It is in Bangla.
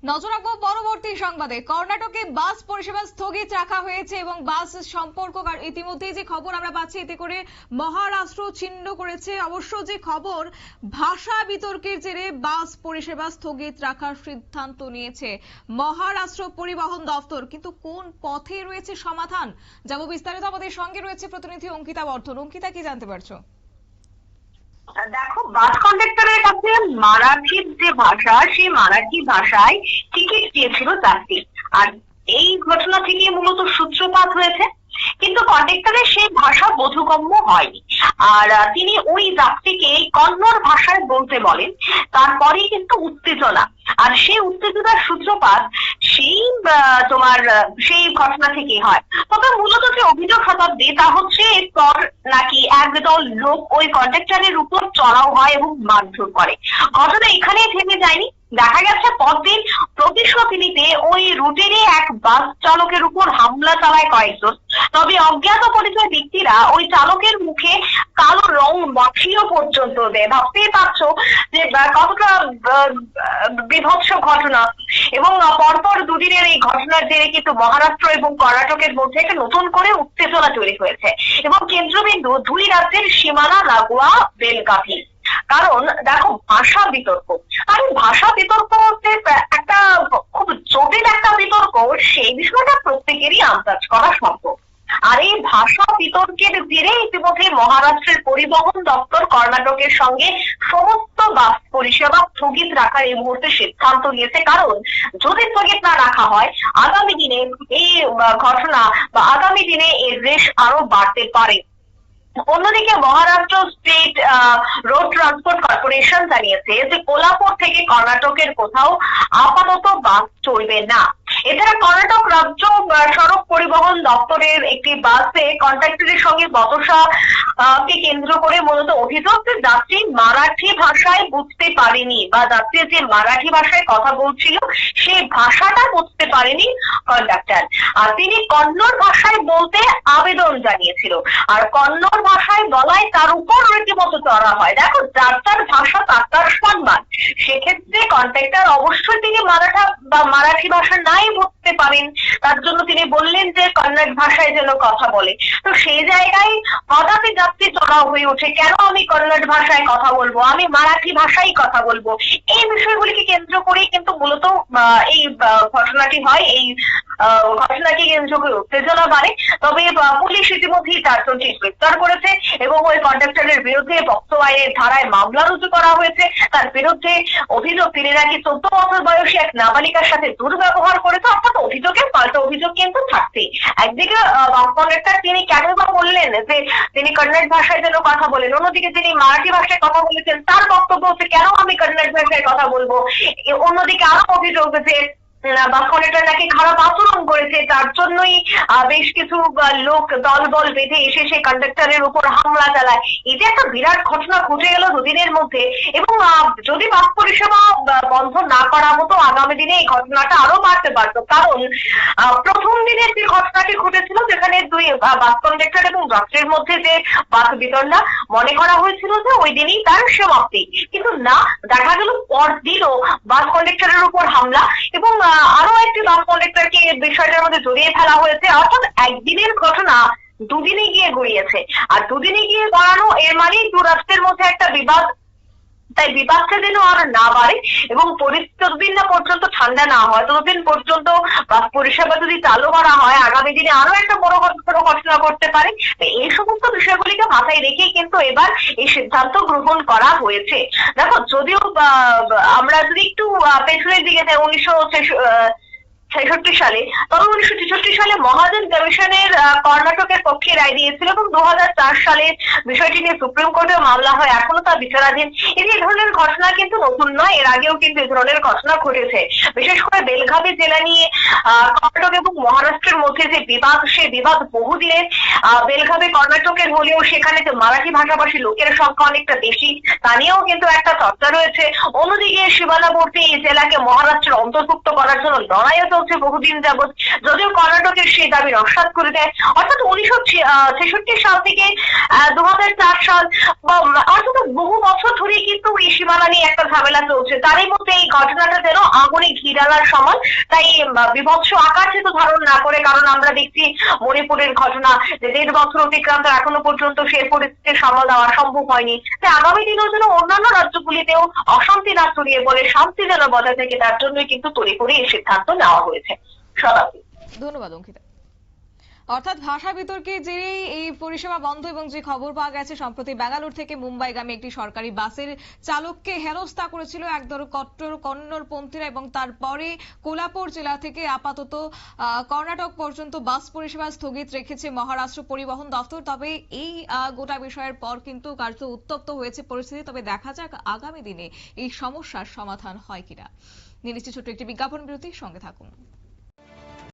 নজর রাখবো পরবর্তী সংবাদে। কর্ণাটকে বাস পরিষেবা স্থগিত রাখা হয়েছে এবং বাস সম্পর্ক ইতিমধ্যেই যে খবর আমরা পাচ্ছি, এতে করে মহারাষ্ট্র ছিন্ন করেছে। অবশ্য যে খবর, ভাষা বিতর্কের জেরে বাস পরিষেবা স্থগিত রাখার সিদ্ধান্ত নিয়েছে মহারাষ্ট্র পরিবহন দপ্তর। কিন্তু কোন পথে রয়েছে সমাধান, যাব বিস্তারিত। আমাদের সঙ্গে রয়েছে প্রতিনিধি অঙ্কিতা বর্ধন। অঙ্কিতা, কি জানতে পারছো? দেখো, বাস কন্ডাক্টরের কাছে মারাঠির যে ভাষা, সেই মারাঠি ভাষায় টিকিট দিয়েছিল যাত্রী, আর এই ঘটনা থেকে মূলত সূত্রপাত হয়েছে। কিন্তু কন্ডাক্টরের সেই ভাষা বোধগম্য হয়নি, আর তিনি ওই যাত্রীকে কন্নড় ভাষায় বলতে বলেন। তারপরেই কিন্তু উত্তেজনা, আর সেই উত্তেজনার সূত্রপাত সেই ঘটনা থেকে হয়। তবে মূলত যে অভিযোগ শতাব্দী, তা হচ্ছে এরপর নাকি একদল লোক ওই কন্ডাক্টরের উপর চড়াও হয় এবং মারধর করে। ঘটনা এখানেই থেমে যায়নি। দেখা গেছে পরদিন প্রতিশোধ নিতে ওই রুটেরই এক বাস চালকের উপর হামলা চালায় কয়েকজন। তবে অজ্ঞাত পরিচয় ব্যক্তিরা ওই চালকের মুখে কালো রং মাখিয়ে পর্যন্ত দেয়। ভাবতেই পারছো যে কতটা বিভৎস ঘটনা। এবং পরপর দুদিনের এই ঘটনার জেরে কিন্তু মহারাষ্ট্র এবং কর্ণাটকের মধ্যে একটা নতুন করে উত্তেজনা তৈরি হয়েছে, এবং কেন্দ্রবিন্দু দুই রাজ্যের সীমানা লাগোয়া বেলগাভি। কারণ দেখো, ভাষা বিতর্ক, আর ভাষা বিতর্ক হচ্ছে একটা খুব জটিল একটা বিতর্ক। সেই বিষয়টা প্রত্যেকেরই আন্দাজ করা সম্ভব। আর এই ভাষা বিতর্কের জেরে ইতিমধ্যে মহারাষ্ট্রের পরিবহন দপ্তর কর্ণাটকের সঙ্গে সমস্ত বাস পরিষেবা স্থগিত রাখার এই মুহূর্তে সিদ্ধান্ত নিয়েছে। কারণ যদি স্থগিত না রাখা হয়, আগামী দিনে এই ঘটনা বা আগামী দিনে এর রেশ আরো বাড়তে পারে। অন্যদিকে Maharashtra state road transport corporation জানিয়েছে যে কোলাপুর থেকে কর্ণাটকের কোথাও আপাতত বাস চলবে না। এছাড়া কর্ণাটক রাজ্য সড়ক পরিবহন দপ্তরের একটি বাসে কন্ট্রাক্টরের সঙ্গে বচসা কে কেন্দ্র করে মূলত অভিযোগ যে যাত্রী মারাঠি ভাষায় বুঝতে পারেনি, বা যাত্রী যে মারাঠি ভাষায় কথা বলছিল সেই ভাষাটা বুঝতে পারেনি কন্ডাক্টর, আর তিনি কন্নড় ভাষায় বলতে আবেদন জানিয়েছিল। আর কন্নড় ভাষায় বলায় তার উপর রীতিমতো চড়া হয়। দেখো, যার যার ভাষা তার সম্মান। সেক্ষেত্রে কন্ট্রাক্টর অবশ্যই তিনি মারাঠি ভাষা নাই বুঝতে পারেন, তার জন্য তিনি বললেন যে কন্নড় ভাষায় যেন কথা বলে। তো সেই জায়গায় হঠাৎ যাত্রী চড়াও হয়ে ওঠে, কেন আমি কন্নড় ভাষায় কথা বলবো, আমি মারাঠি ভাষায় কথা বলবো। এই বিষয়গুলিকে কেন্দ্র করেই কিন্তু মূলত এই ঘটনাটি হয়। এই ঘটনাকে কেন্দ্র করে উত্তেজনা বাড়ে। তবে পুলিশ ইতিমধ্যেই 4 জনকে গ্রেফতার করেছে এবং ওই কন্ডাক্টরের বিরুদ্ধে পক্সো আইনের ধারায় মামলা রুজু করা হয়েছে। তার বিরুদ্ধে অভিযোগ, তিনি নাকি 14 বছর বয়সী এক নাবালিকার সাথে দুর্ব্যবহার করেছে। অর্থাৎ অভিযোগের পাল্টা অভিযোগ কিন্তু থাকছেই। একদিকে বাস কন্ডাক্টর তিনি কেন বা বললেন যে তিনি কন্নড় ভাষায় যেন কথা বলেন, অন্যদিকে তিনি মারাঠি ভাষায় কথা বলেছেন, তার বক্তব্য হচ্ছে কেন আমি কন্নড় ভাষায় কথা বলবো। অন্যদিকে আরো অভিযোগ যে বাস কন্ডাক্টর নাকি খারাপ আচরণ করেছে, তার জন্যই বেশ কিছু লোক দলবল বেঁধে এসে সেই কন্ডাক্টরের উপর হামলা চালায়। এই যে একটা বিরাট ঘটনা ঘটে গেল দুদিনের মধ্যে, এবং যদি বাস পরিষেবা বন্ধ না করা হতো, আগামী দিনে এই ঘটনাটা আরো বাড়তে পারতো। কারণ প্রথম দিনের যে ঘটনাটি ঘটেছিল, যেখানে দুই বাস কন্ডাক্টর এবং যাত্রীর মধ্যে যে বাস বিতণ্ডা, মনে করা হয়েছিল যে ওই দিনই তার সমাপ্তি। কিন্তু না, দেখা গেল পরদিনও বাস কন্ডাক্টরের উপর হামলা, এবং আরো একটি বাস কন্ডাক্টরকে বিষয়টার মধ্যে জড়িয়ে ফেলা হয়েছে। অর্থাৎ একদিনের ঘটনা দুদিনে গিয়ে গড়িয়েছে, আর দুদিনে গিয়ে গড়ানো এর মানেই দু রাষ্ট্রের মধ্যে একটা বিবাদ। তাই বিবাদটা যেন আর না বাড়ে এবং পরিস্থিতি না পর্যন্ত ঠান্ডা না হয়, ততদিন পর্যন্ত বাস পরিষেবা যদি চালু করা হয়, আগামী দিনে আরো একটা বড় ঘটনা করতে পারে। এই সমস্ত বিষয়গুলিকে মাথায় রেখেই কিন্তু এবার এই সিদ্ধান্ত গ্রহণ করা হয়েছে। দেখো, যদিও আমরা যদি একটু পেছনের দিকে যাই, 1966 সালে, তবে 1966 সালে মহাজন কমিশনের কর্ণাটকের পক্ষে রায় দিয়েছিল, এবং 2004 সালে বিষয়টি নিয়ে সুপ্রিম কোর্টে মামলা হয়, এখনো তা বিচারাধীন। এই ধরনের ঘটনা কিন্তু নতুন নয়, এর আগেও কিন্তু এই ধরনের ঘটনা ঘটেছে। বিশেষ করে বেলগাভি জেলা নিয়ে কর্ণাটক এবং মহারাষ্ট্রের মধ্যে যে বিবাদ, সেই বিবাদ বহুদিনের। বেলগাভি কর্ণাটকের হলেও সেখানে যে মারাঠি ভাষাভাষী লোকের সংখ্যা অনেকটা বেশি, তা নিয়েও কিন্তু একটা চর্চা রয়েছে। অন্যদিকে সীমানাবর্তী এই জেলাকে মহারাষ্ট্রের অন্তর্ভুক্ত করার জন্য লড়াইও চলছে। হচ্ছে বহুদিন যাবৎ, যদিও কর্ণাটকের সেই দাবি নস্যাৎ করে দেয়। অর্থাৎ 1966 সাল থেকে 2004 সাল অর্থাৎ বহু বছর ধরে কিন্তু এই সীমানা নিয়ে একটা ঝামেলা চলছে। তারই মধ্যে এই ঘটনাটা যেন আগুনে ঘি ঢালার সমান। তাই বিভৎস আকার যেহেতু ধারণ না করে, কারণ আমরা দেখছি মণিপুরের ঘটনা যে 1.5 বছর অতিক্রান্ত এখনো পর্যন্ত সেই পরিস্থিতির সামাল দেওয়া সম্ভব হয়নি। তাই আগামী দিনেও যেন অন্যান্য রাজ্যগুলিতেও অশান্তি না ছড়িয়ে পড়ে, শান্তি যেন বজায় থাকে, তার জন্যই কিন্তু তড়িঘড়ি এই সিদ্ধান্ত নেওয়া হয়েছে। শতাব্দী। ধন্যবাদ অঙ্কিতা। অর্থাৎ ভাষা বিতর্কের জেরেই এই পরিষেবা বন্ধ এবং যে খবর পাওয়া গেছে সম্প্রতি বেঙ্গালুরু থেকে মুম্বাইগামী একটি সরকারি বাসের চালককে হেনস্থা করেছিল একদল কট্টর কন্নড়পন্থীরা এবং তারপরে কোলাপুর জেলা থেকে আপাতত কর্ণাটক পর্যন্ত বাস পরিষেবা স্থগিত রেখেছে মহারাষ্ট্র পরিবহন দপ্তর। তবে এই গোটা বিষয়ের পর কিন্তু কার্যত উত্তপ্ত হয়েছে পরিস্থিতি। তবে দেখা যাক আগামী দিনে এই সমস্যার সমাধান হয় কিনা। নিয়ে নিচ্ছি ছোট্ট একটি বিজ্ঞাপন বিরতি, সঙ্গে থাকুন।